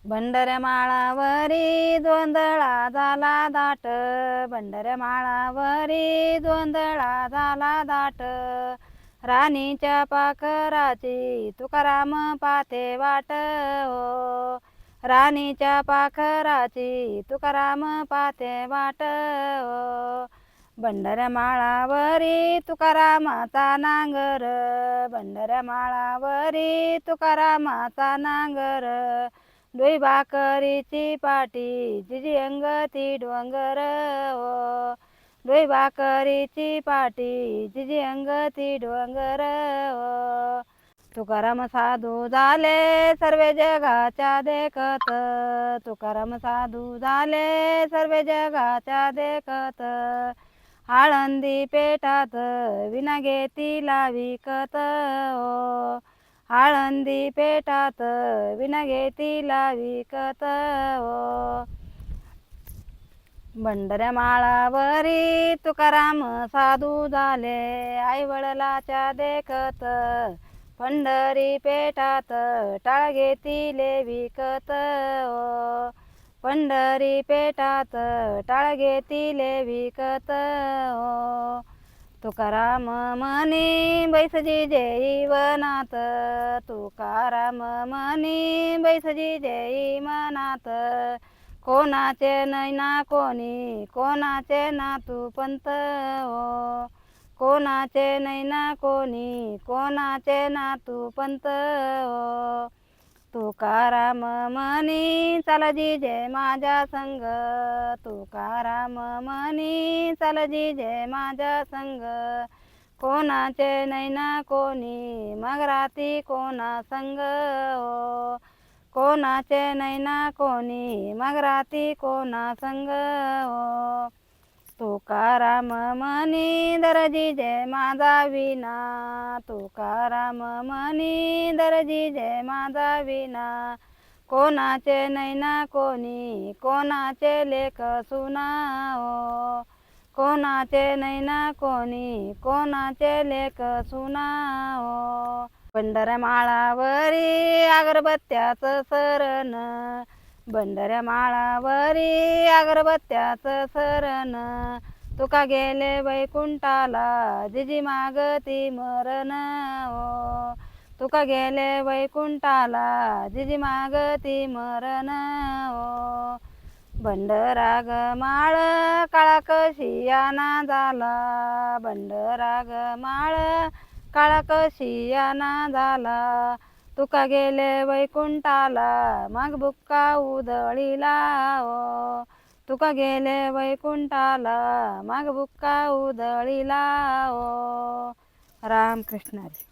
भंडऱ्या माळावरी गोंधळा झाला दाट, भंडऱ्या माळावरी गोंधळा झाला दाट. राणीच्या पाखराची तुकाराम पाथे वाट हो, राणीच्या पाखराची तुकाराम पाथे वाट हो. भंडऱ्या माळावरी तुकारामाचा नांगर, भंडऱ्या माळावरी तुकारामाचा नांगर. डोई भाकरीची पाटी जिजी अंगती डोंगर हो, डोई भाकरीची पाटी जिजी अंगती डोंगर हो. तुकाराम साधू झाले सर्वे जगाच्या देखत, तुकाराम साधू झाले सर्वे जगाच्या देखत. आळंदी पेठात विना घेतीला विकत हो, आळंदी पेठात विना घेतीला विकत हो. भंडऱ्या माळावरी तुकाराम साधू झाले आई वडिलाच्या देखत. पंढरी पेठात टाळ घेतीले विकत हो, पंढरी पेठात टाळ घेतीले विकत हो. तुकाराम म्हणी बैसजी जैवनात, तुकाराम म्हणी बैसजी जैवनात. कोणाचे नैना कोणी कोणाचे नातू पंत हो, कोणाचे नैना कोणी कोणाचे नातू पंत हो. तुकाराम म्हणी चालजी जय माझ्या संग, तुकाराम म्हणी चालजी जय माझ्या संग. कोणाचे नैना कोणी मग राती कोणा संग हो, कोणाचे नैना कोणी मग राती कोणा संग हो. तुकाराम म्हणी दरजी जय माझा विना, तुकाराम म्हणी दरजी जय माझा विना. कोणाचे नैना कोणी कोणाचे लेक सुना हो, कोणाचे नैना कोणी कोणाचे लेक सुना हो. भंडऱ्या माळावरी अगरबत्त्याचं सरण, भंडऱ्या माळावरी अगरबत्त्याचं सरण. तुका गेले वैकुंठाला जिजी मागती मरण हो, तुका गेले वैकुंठाला जिजी मागती मरण हो. भंडराग माळ काळा कशियाना झाला, भंडराग माळ काळा कशियाना झाला. तुका गेले वैकुंठाला मग बुक्का उधळीला हो, तुका गेले वैकुंठाला मग बुक्का उधळीला हो. रामकृष्ण हरी.